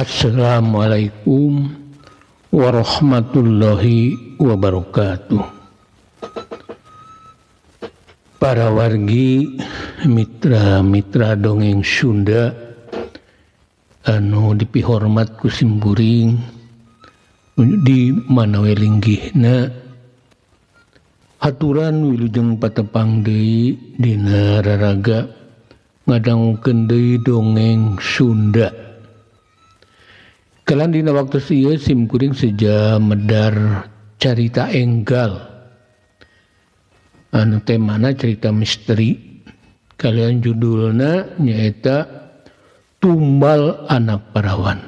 Assalamualaikum warahmatullahi wabarakatuh. Para wargi mitra-mitra dongeng Sunda anu dipihormat ku simburing di manawe linggihna haturan wilujeng patepang deui dina raraga ngadangukeun deui dongeng Sunda. Kelan dina waktu ieu simkuring seja medar carita enggal anu temana cerita misteri kalian judulna nyaeta Tumbal Anak Parawan.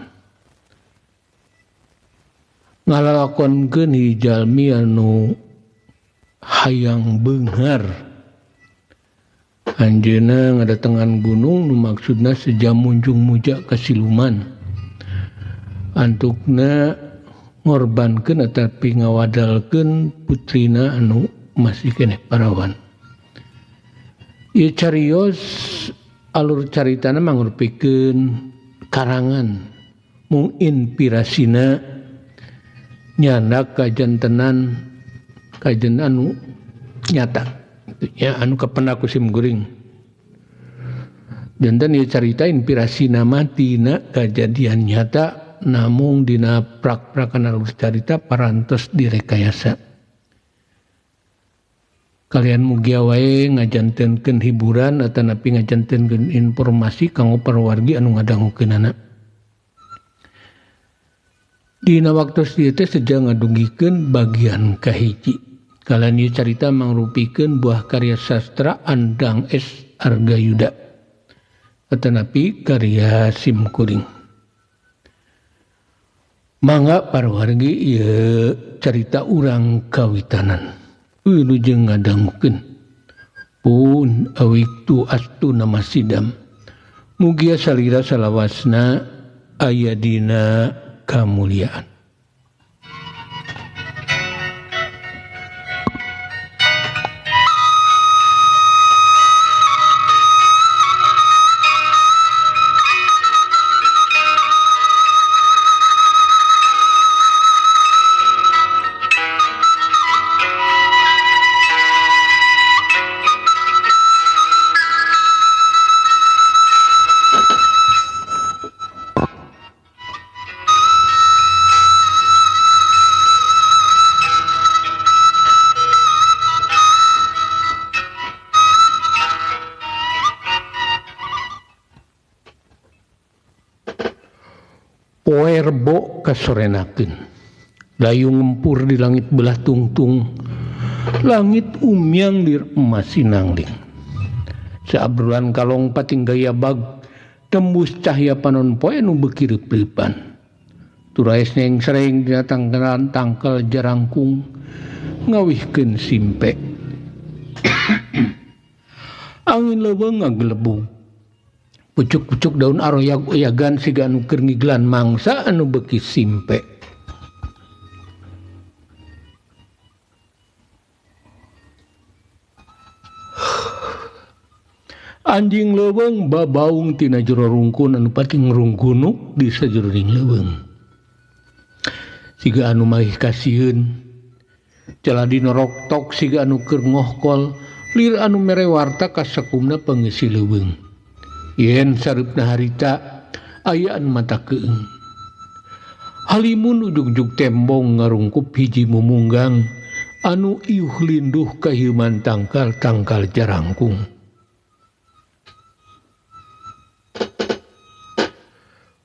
Ngalalakonkeun hiji jalmi anu hayang beunghar anjeunna ngadatengan gunung nu maksudna seja munjung muja ka siluman. Antukna ngorbankeun atapi ngawadalkeun putrina anu masih keneh parawan. Ieu carios alur caritana mangrupikeun karangan mung inspirasina nyandak kajantenan kajen anu nyata ya anu kapena ku simkuring. Janten ieu carita inspirasina mah tina kajadian nyata namung dina prak-prakan alur carita parantos direkayasa. Kalian mugia wae ngajantenkeun hiburan atanapi ngajantenkeun informasi kanggo para wargi anu ngadangukeunana. Dina waktu ieu teh seja ngadugikeun bagian kahiji. Kalian ieu carita mangrupikeun buah karya sastra Andang S. Argayuda atanapi karya simkuring. Mangga para wargi ieu carita urang kawitanan. Wilujeng ngadangukeun. Pun awiktu astuna masidam. Mugia salira salawasna aya dina kamuliaan. Poe Rebo kasorenakeun. Layung ngempur di langit belah tungtung. Langit umyang lir emas sinangling. Saabrulan kalong pating gaya bag tembus cahya panon poe nu beuki reupeupan. Turaes neng sereng dina tangkalan tangkel jarangkung ngawihkeun simpe. Angin leuweung ngagelebung. Pucuk-pucuk daun aroyag-oyagan siga anu keur ngiglan mangsa anu beuki simpe. Anjing leuweung babaung tina jero rungkun anu pating ngrungkunuk di sajroning leuweung. Siga anu magih kasieun. Jaladina roktok siga anu keur ngohkol lir anu mere warta ka sakumna pangeisi leuweung. Yen sareupna harita ayaan mata keung. Halimun ujug-ujug tembong ngarungkup hiji mumunggang anu iuh linduh kahieuman tangkal-tangkal jarangkung.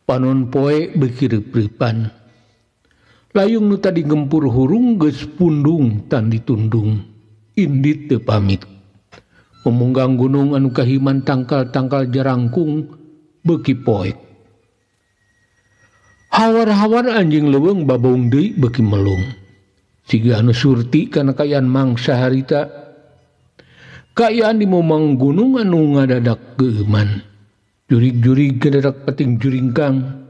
Panon poe beuki reupeupan. Layung nu tadi gempur hurung geus pundung tan ditundung. Indit teu pamit. Memunggang gunung anu kahiman tangkal-tangkal jarangkung beuki poek. Hawar-hawar anjing leuweung babaung deui beuki melung. Siga anu surti kana kaayaan mangsa harita. Kaayaan di momang gunung anu ngadadak geuman. Jurig-jurig ngadadak pating juringkang.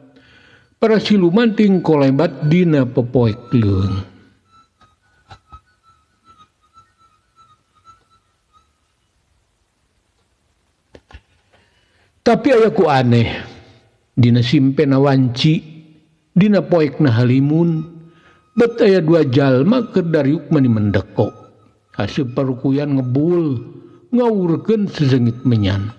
Para siluman ting kolebat dina pepoek leuweung. Tapi aya ku aneh. dina simpena wanci dina poekna halimun bet aya dua jalma keur dariuk mani mendeko haseup parukuyan ngebul ngawurkeun sezeungit menyan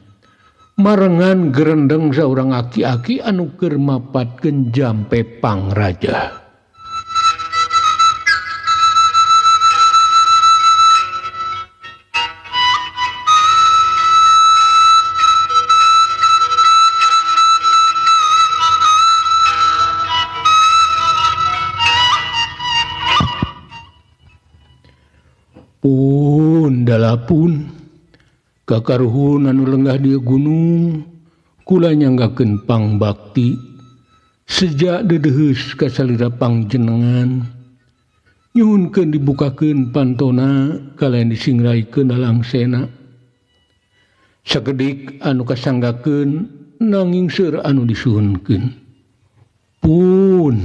marengan gerendeng saurang aki-aki anu keur mapatkeun jampe pangraja. Pun dalapun kakaruhun anu lenggah dia gunung kula nyanggakeun pangbakti sejak dedeheus ka salira panjenengan nyuhunkeun dibukakeun pantona kalayan disinggraikeun alangsena sakedik anu kasanggakeun nanging seueur anu disuhunkeun pun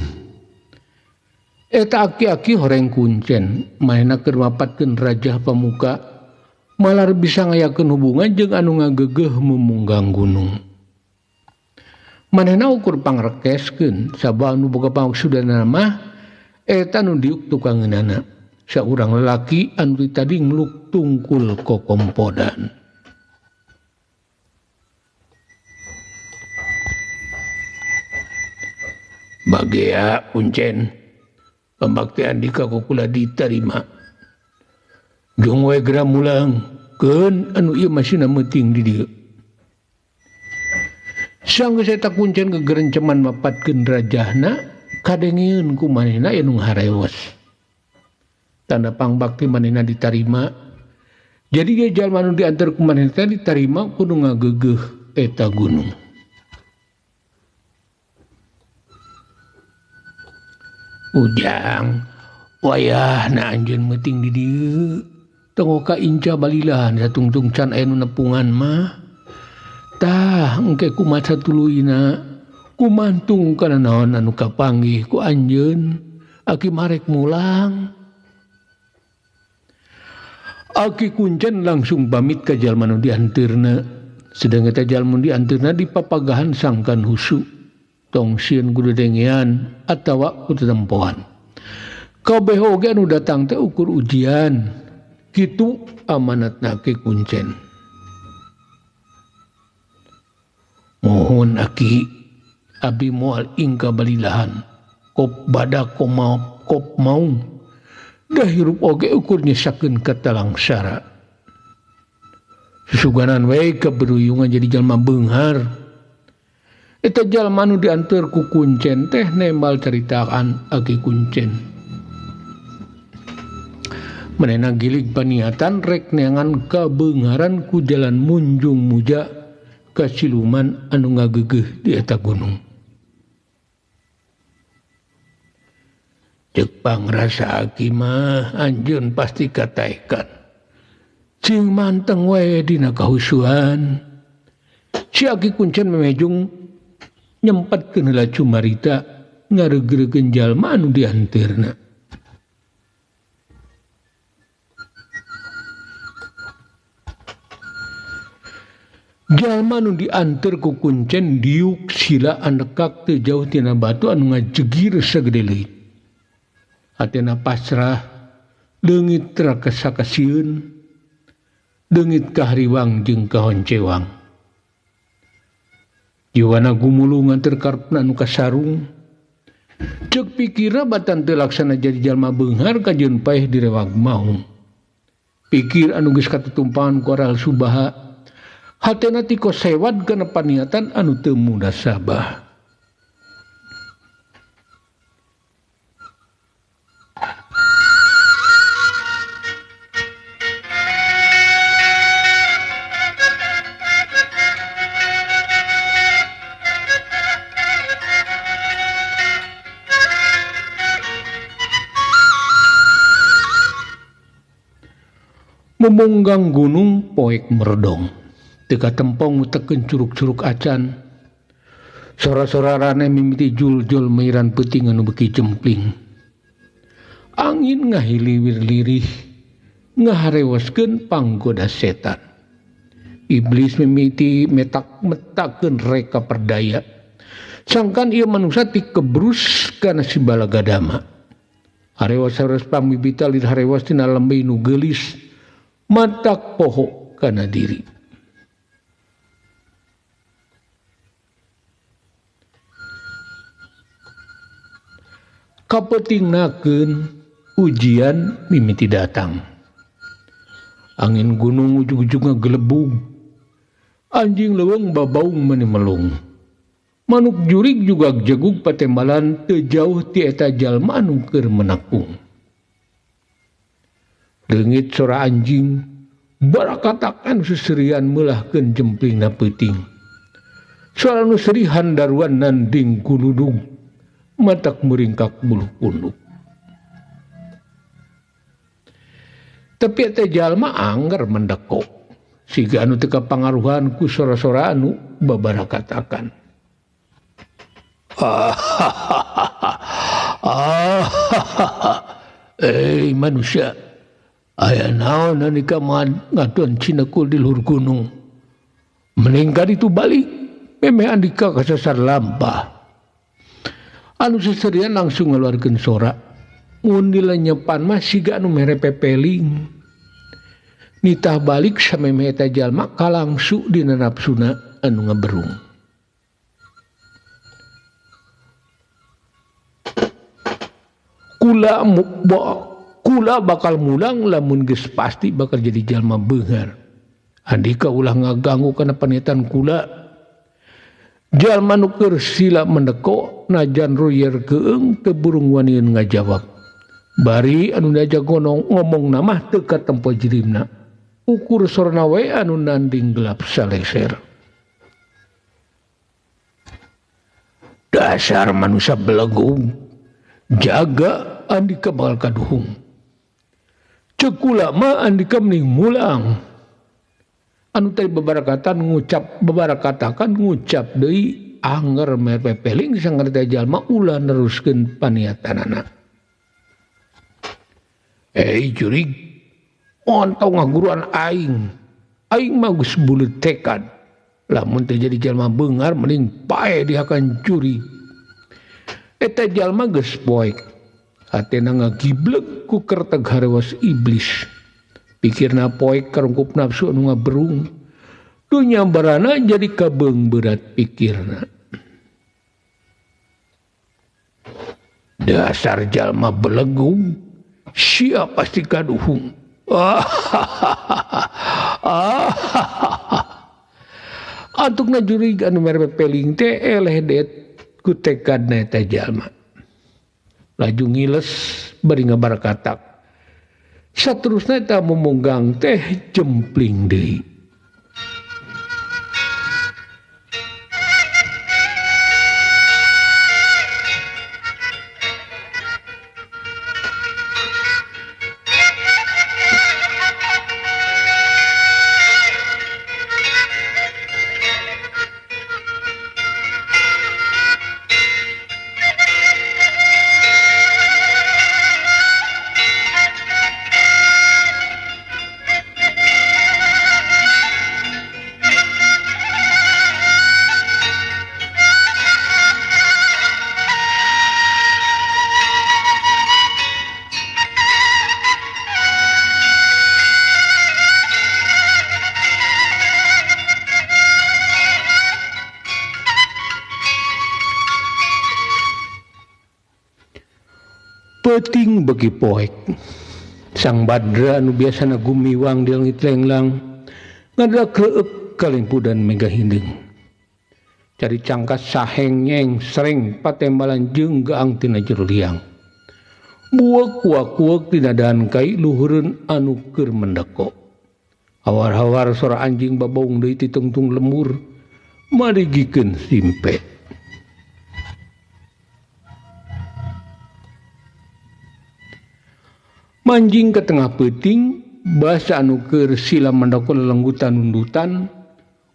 eta aki-aki horeng kuncen manehna keur mapatkeun Raja Pamuka malar bisa ngayakeun hubungan jeung anu ngageugeuh memunggang gunung. Manehna ukur pangrekeskeun sabab anu boga pamaksudna mah eta nu diuk tukangeunana saurang lalaki anu tadi ngluk tungkul kokompodan. Bagea kuncen pambaktian dika kukula ditarima jeung we geura mulang keun anu ieu masih meuting di dieu sanggeus eta kuncen gegerenceman mapatkeun rajahna kadengieun ku manehna anu harewas tanda pangbakti manehna ditarima jadi ge jalma anu diantar ku manehna teh ditarima kudu ngageugeuh eta gunung. Ujang wayahna anjeun meuting di dieu tong ka inca balilahan satungtung can aya nu nepungan mah tah engke kumaha satuluyna kumantung kana naon anu kapanggih ku anjeun aki marek mulang. Aki kuncen langsung pamit ka jalma nu dianteurna sedang eta jalma nu dianteurna dipapagahan sangkan husu tong sieun kudu dengean atawa kudu tempohan. Kabeh oge anu datang teh ukur ujian. Kitu amanatna ke kuncen. Mohon aki abi moal ingka balilahan. Kop badak kop maung. Dah hirup oge ukur nyesakeun katalangsara. Susuganan wae kaberuyungan jadi jalma beunghar. Eta jalma anu dianteur ku kuncen teh nembal caritaan aki kuncen. Manehna gilig paniatan rek neangan kabeungaran ku jalan munjung muja ka siluman anu ngageugeuh di eta gunung. Ceuk pangrasa aki mah anjeun pasti kataekan. Cing manteng wae dina kahusuan. Si aki kuncen memejung nyempatkeun heula cumarita ngareugeureun jalma anu dianteurna. Jalma anu dianteur ku kuncen diuk sila andekak teu jauh tina batu anu ngajegir sagede leuit. Hatena pasrah leungit rakasakasieun leungit kahariwang jeung kahoncewang. Jiwana gumulung nganter karepna anu kasarung. Ceuk pikirna batan teu laksana jadi jalma beunghar kajeun paeh direwag maung. Pikir anu geus katutumpangan ku aral subaha, hatena tikos sewad kana paniatan anu teu munasabah. Memunggang gunung poek meredong. Teka tempong utekeun curug-curug acan. Sora-sorarane mimiti jul-jul meiran peuting anu beuki cempling. Angin ngahiliwir lirih ngaharewaskeun panggoda setan. Iblis mimiti metak-metakeun reka perdaya. Sangkan ieu manungsa ti kebrus kana si balagadama. Harewas sares pamibita lir harewas tina lembei nu geulis matak poho kana diri. Kapetingnakeun ujian mimiti datang. Angin gunung ujug-ujug ngagelebug. Anjing leuweung babaung manimelung. Manuk jurig juga jegug patembalan teu jauh ti eta jalma anu keur menakung. Leungit sora anjing barakatakan seserian meulahkeun jemplingna peuting. Suara nu serih handaruan nanding kuludug. Matak meringkak bulu punduk. Tapi eta jalma angger mendeko. Siga anu teu kapangaruhan ku sora-sora anu babarakatakan. Manusia, aya naon anika ngaduan cinekul di luhur gunung. Meninggal itu balik, memeh andika kasasar lampah. Anu seserian langsung ngeluarkeun sora. Mun dilenyepan mah siga anu mere pepeling. Nitah balik samemeh eta jalma kalangsu dina nafsuna anu ngaberung. Kula bakal mulang lamun geus pasti bakal jadi jalma beunghar. Andika ulah ngaganggu kana paniatan kula. Jalma nu keur sila mendeko najan royer keung teu burung wanian ngajawab. Bari anu diajak ngomong namah teu katempo jirimna. Ukur sorna we anu nanding gelap saleser. Dasar manusia belegung. Jaga andika bakal kaduhung. Ceuk kula mah andika mending mulang. Anu tadi babarakatakan ngucap deui anger mere pepeling sanggar teh jalma ulah neruskeun paniatanana. Jurig ontong ngaguruan aing. Aing mah geus buleut tekad. Lamun teh jadi jalma beunghar mending pae dihakan curi. Eta jalma geus poek. Hatena ngagiblek ku kerteg harewas iblis. Pikirna poek karungkup nafsu anu ngaberung. Dunya barana jadi kabeung berat pikirna. Dasar jalma belegung. Sia pasti kaduhung. Antukna jurig anu mere peling teh eleh det ku tekadna eta jalma. Laju ngiles bari ngabarakatak. Saterusna eta momonggang teh jempling deui. Peuting bagi poek. Sang Badra anu biasana gumiwang di langit lenglang ngada kreueuk kalimpudan mega hinding. Cari cangkas sahengeng sreng patembalan jeung gaang tina jero liang. Buek-buek tina daan kai luhureun anu keur mendeko. Hawar-hawar sora anjing babaung deui ti tungtung lemur marigikeun simpe. Manjing ke tengah peuting, basa anu keur sila mendoko lelenggutan undutan,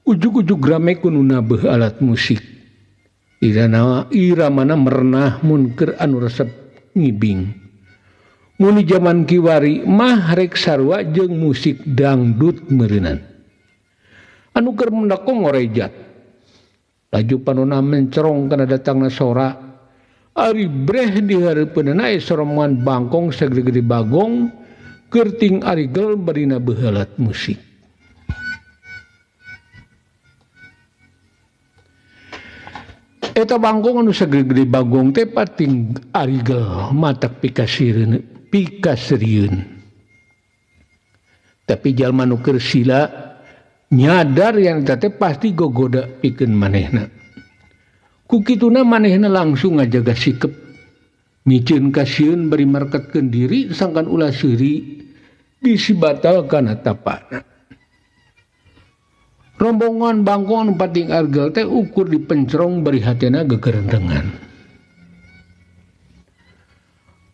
ujug-ujug ramekeun nunabeuh alat musik. Iramana merenah mun keur anu resep ngibing. Mun di zaman kiwari mah rek sarua jeung musik dangdut meureunan. Anu keur mendoko ngorejat. Laju panuna mencerong kana datangna sora. Ari breh di hareupeunna Rombongan Bangkong sagede-gede bagong kerting arigel barina behelat musik. Eta Bangkong anu sagede-gede bagong teh pating arigel matak pikasirieun. Tapi jalma nu keur sila nyadar yang teh pasti gogoda pikeun manehna. Ku kituna manehna langsung ngajaga sikep micieun kasieun bari markatkeun diri sangkan ulah seuri disibatal kana tapana. Rombongan Bangkong anu pating argel teh ukur dipencerong bari hatena gegerendengan.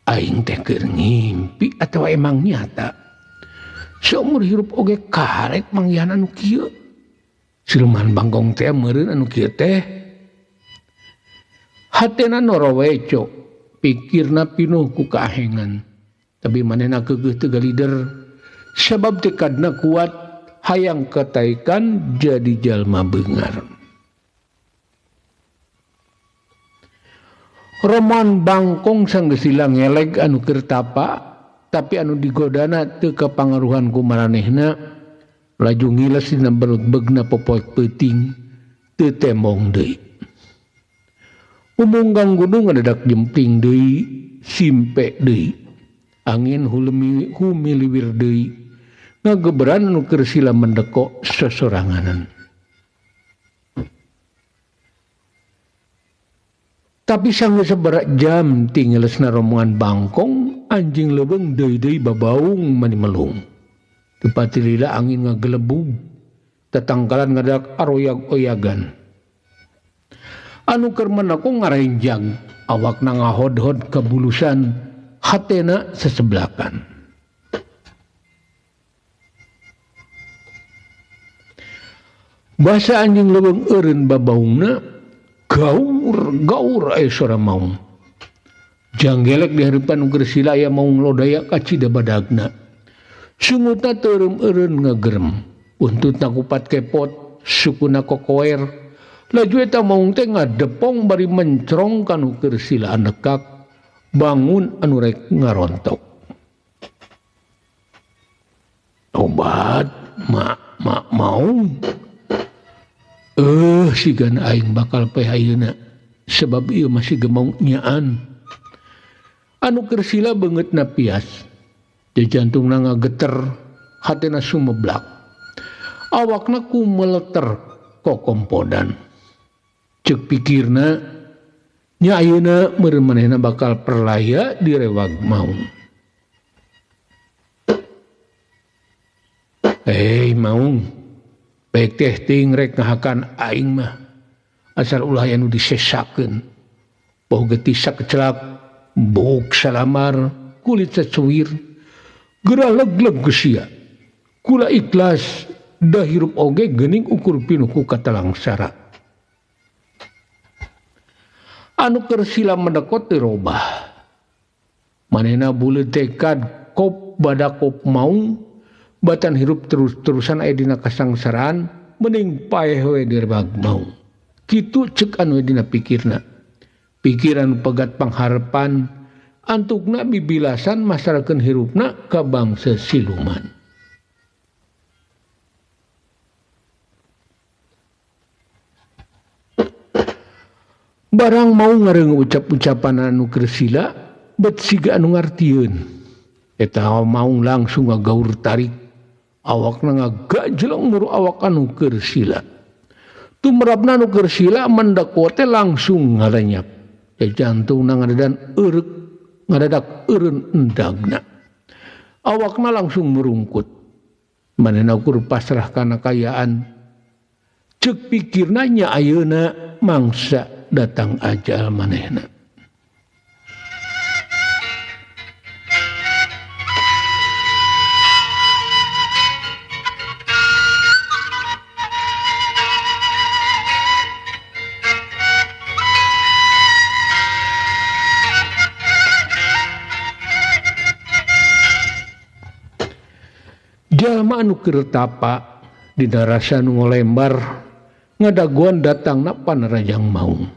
Aing teh keur ngimpi atawa emang nyata. Seumur hirup oge karek manggihan anu kieu. Silman Bangkong teh meureun anu kieu teh. Hatena noroweco, pikirna pinuh ku kaahengan. Tapi manehna keugeuh teu galider, sabab tekadna kuat hayang kataikan jadi jalma beungar. Rombongan Bangkong sanggeus silang ngeleg anu keur tapa, tapi anu digodana teu kapangaruhan ku maranehna, laju ngiles dina belut beugna popoek peuting teu tembong deui. Umunggang gunung ngadadak jempling deui, simpe deui. Angin humiliwir deui. Ngagebran anu keur sila mendeko sosoranganan. Tapi sanggeus sabaraha jam tinggalesna rombongan Bangkong, anjing leuweung deui-deui babaung mani melung. Teu pati lila angin ngagelebug, tatangkalan ngadadak aroyag-oyagan. Anu keur meneko ngarenjang, awakna ngahod-hod kabulusan, hatena sesebelakan. Basa anjing leuweung eureun babaungna, gaur aya sora maung. Janggelek di hareupan nu keur sila aya maung lodaya kacida badagna. Sungutna teu eureum-eureun ngagerem, untutna kupat kepot, sukuna kokoer. Laju eta maung teh ngadepong bari mencrong kanu keur sila nekak bangun anu rek ngarontok. Obat maung. Sigan aing bakal poe ayeuna sebab ieu masih gemaung nyaan. Anu keur sila beungeutna pias. Di jantungna ngageter, hatena sumeblak. Awakna kumeleter kokompodan. Cek pikirna nya ayeuna meureun manehna bakal perlaya direwag maung. Maung, baik teh ting rek ngahakan aing mah. Asal ulah anu disesakeun. Poh getisak kecelak, bok salamar, kulit sacuwir, gerah legleg geus kula ikhlas da hirup oge geuning ukur pinuh ku katalangsara. Anu keur sila mendekot dirobah. Manehna buleud tekad kop badak kop maung, batan hirup terus-terusan aya dina kasangsaraan, mending paeh we direwag maung. Kitu ceuk anu dina pikirna. Pikiran pegat pangharepan, antukna bibilasan masarakeun hirupna ka bangsa siluman. Barang mau ngareung ucap-ucapan anu keur sila, bet siga anu ngartieun. Eta mau langsung ngagaur tarik, awakna ngagajleng muru awak anu keur sila. Tumrapna anu keur sila mendeko teh langsung ngarenyap. Jantungna ngadadak eureun endagna. Awakna langsung merungkut. Manehna ukur pasrah kana kayaan. Ceuk pikirna nya ayeuna mangsa datang ajal manehna. Jalma anu keur tapa dina rasa nu ngolembar ngadaguan datangna Panerajang Maung.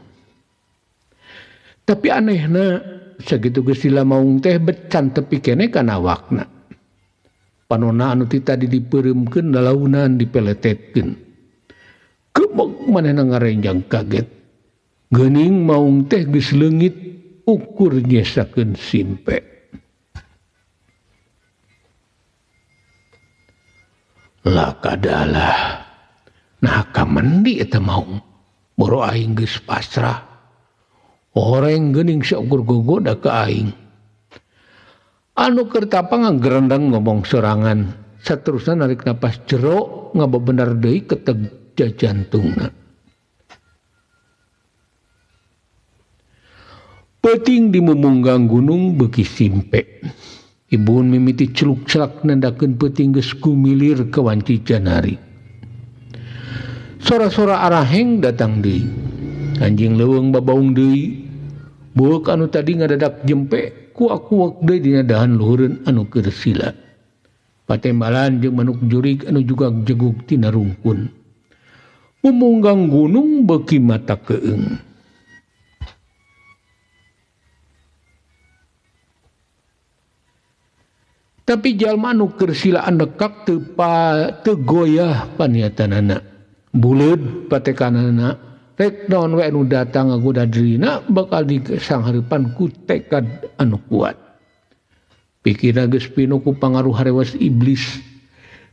Tapi anehna sagitu geus Sila Maung teh becan tepi keneh kana awakna. Panonna anu ti tadi dipeureumkeun lalaunan dipeletetkeun. Kebek manehna ngarenjang kaget. Geuning Maung teh geus leungit ukur nyesakeun simpe. Lah kadalah nah kamandi eta Maung. Boro aing geus pasrah. Oreng geuning saukur gogoda ka aing. Anu keur tapang nggerendang ngomong sorangan. Saterusna narik napas jero ngabebener deui keteg jantungna. Peuting di mumunggang gunung beuki simpe. Ibuun mimiti celuk-celak nandakeun peuting geus kumilir ka wanci janari. Sora-sora araheng datang deui. Anjing leuweung babaung deui. Buuk anu tadi ngadadak jempe kuak-kuak deui dina dahan luhureun anu keur Sila. Patembalan jeung manuk jurig anu juga jegug tina rungkun. Mumunggang gunung beuki mata keung. Tapi jalma anu keur Sila andekak teu goyah paniatanana. Buleud patekanana rek naon we anu datang ngagoda dirina bakal disanghareupan ku tekad anu kuat. Pikirna geus pinu ku pangaruh harewas iblis.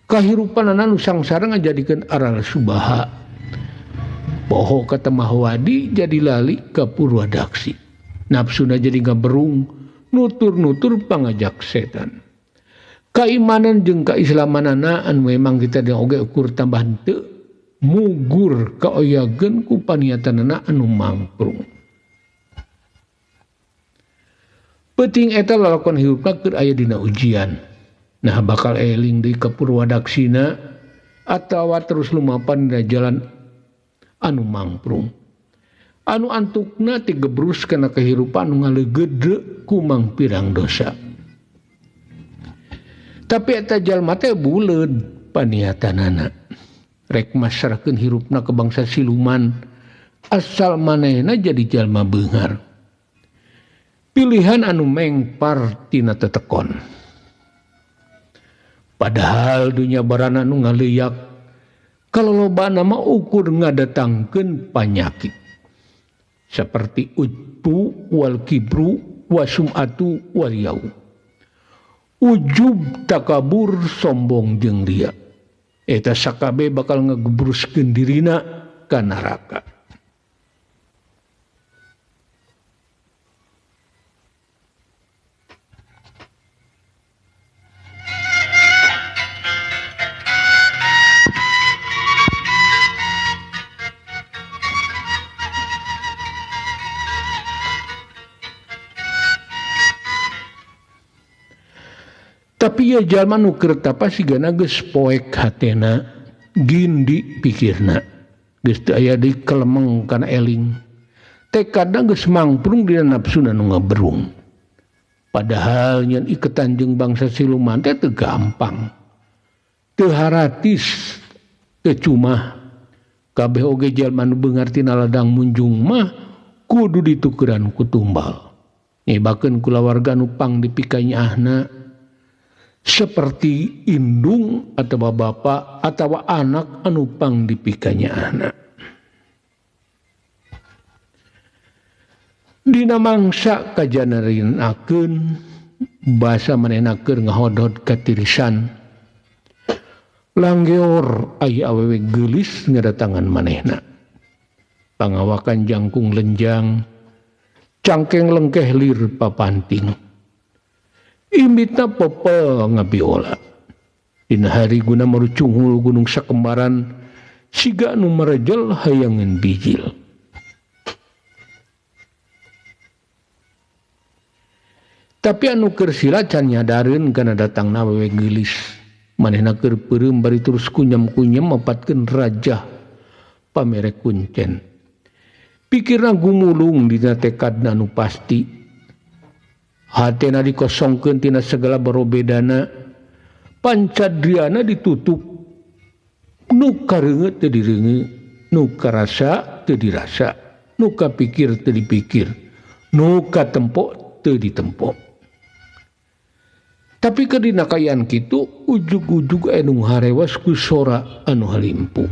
Kahirupanana anu sangsara ngajadikeun aral subaha. Poho ka temah wadi jadi lali ka Purwadaksi. Nafsuna jadi ngaberung nutur-nutur pangajak setan. Kaimanan jeung kaislamanana anu memang kita oge ukur tambah henteu mugur kaoyageun ku paniatanana anu mangprung. Peuting eta lalakon hirupna keur aya dina ujian. Nah bakal eling deui ka Purwadaksina atawa terus lumapan dina jalan anu mangprung. Anu antukna tigebrus kana kahirupan anu ngaleugeudeuk ku mangpirang dosa. Tapi eta jalma teh buleud paniatanana. Rek masarakeun hirupna ke bangsa siluman asal manehna jadi jalma beunghar. Pilihan anu mengpar tina tetekon. Padahal dunya barana anu ngaleuyak kalolobana mah ukur ngadatangkeun panyakit. Seperti ujbu wal kibru wa sum'atu wal yau. Ujub takabur sombong jeung ria. Eta sakabe bakal ngagebruskeun dirina ka neraka. Tapi ya jalma nu keur tapa sigana geus poek hatena, gindi pikirna. Geus teu aya deui kelemeng kana eling. Tekadna geus mangprung dina nafsuna nu ngaberung. Padahal nyen iketan jeung bangsa siluman teh teu gampang. Teu haratis, teu cumah. Kabeh oge jalma nu beunghar tina ladang munjung mah kudu ditukeran ku tumbal. Nyebakeun kulawarga nu pang dipikanyahna seperti indung atau bapak atau anak anu pang dipikanya anak. Dina mangsa kajanarinakeun basa manehna keur ngahodhod katirisan. Langgeor aya awewe geulis ngadatangan manehna. Pangawakan jangkung lenjang, cangkeng lengkeh lir papanting. Imitna popel ngabiola. Dina hari guna marucunghul gunung sakembaran siga anu marejel hayangeun bijil. Tapi anu keur Sila can nyadareun kana datangna awewe geulis. Manehna keur peureum bari terus kunyem-kunyem mapatkeun raja pamere kuncen. Pikirna gumulung dina tekadna anu pasti. Hatena dikosongkeun tina segala barobedana, pancadriana ditutup nu kareungeut teu direungeut nu karasa teu dirasa, nu kapikir teu dipikir, nu katempo teu ditempo. Tapi kedina kayaan kitu ujug-ujug anu harewas ku sora anu halimpu.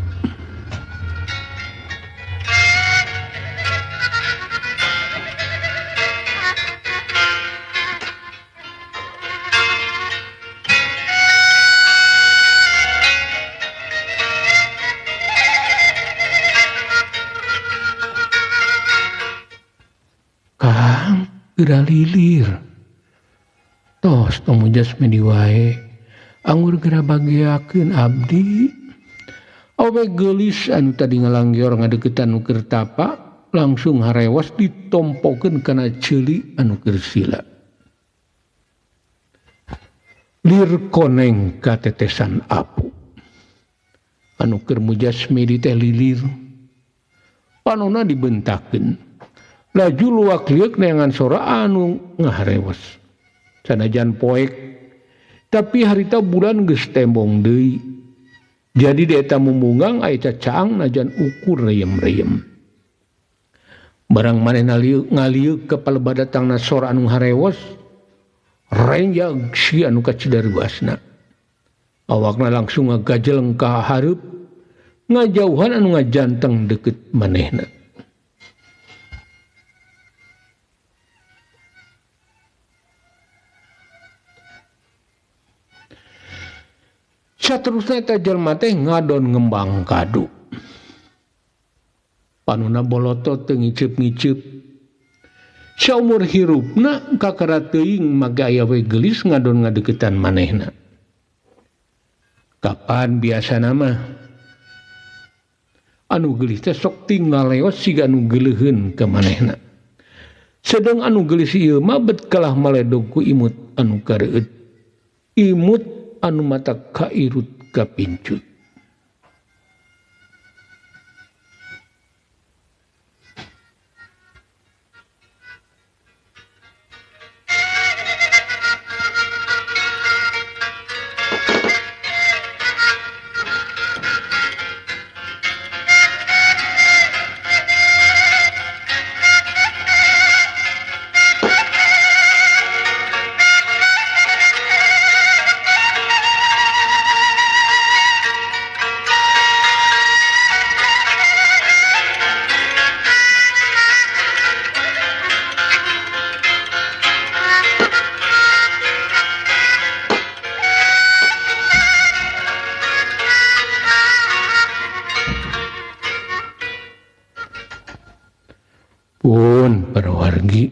Kang geura lilir. Tos tong jasmani wae anggur geura bagiakeun abdi. Awe geulis anu tadi ngalangyor ngadeukeutan nu keur tapa langsung harewas ditompokeun kana ceuli anu keur sila. Lir koneng katetesan apu. Anu keur mujasmedi teh lilir. Panonna dibentakeun. Laju luak liuk neangan sora anu ngaharewas. Sanajan poek, tapi harita bulan geus tembong deui. Jadi dieta mumunggang aya cacaang najan ukur reyem-reyem. Barang manehna ngaliuk ka palebadatangna sora anu harewas, renjag si anu kacidaruasna. Awakna langsung ngagajeleng ka hareup, ngajauhan anu ngajanteng deukeut manehna. Saterusna eta jalma teh ngadon ngembang kadu. Panuna boloto teu ngiceup-ngiceup. Saumur hirupna kakara teuing mage aya we geulis ngadon ngadeukeutan manehna. Kapan biasana mah anu geulis teh sok tinggal leos siga anu geuleuheun ka manehna. Sedeng anu geulis ieu mah bet kalah maledog ku imut anu kareueut. Imut anu mata kairut kapincut. Pun para wargi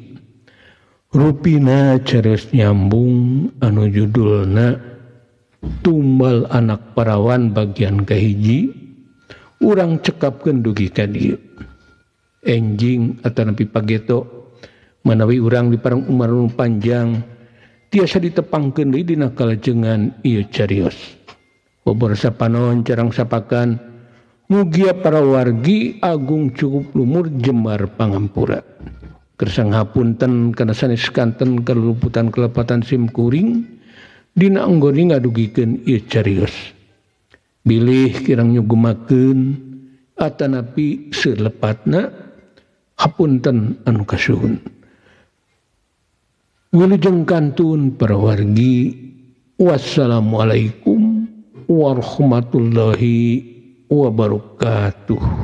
rupina ceres nyambung anu judulna Tumbal Anak Parawan bagian kahiji urang cekapkeun dugi ka dieu. Enjing atanapi pageto manawi urang dipareng umur nu panjang tiasa ditepangkeun deui dina kalajengan ieu carios. Bobor sapanon carang sapakan mugia para wargi agung cukup lumur jembar pangampura. Kersang hapunten kana sanes kanten kaluluputan kelepatan sim kuring dina anggoni ngadugikeun ieu carios. Bilih kirang nyugumakeun atanapi selepatna hapunten anu kasuhun. Wilujeng kantun para wargi. Wassalamualaikum warahmatullahi wabarakatuh.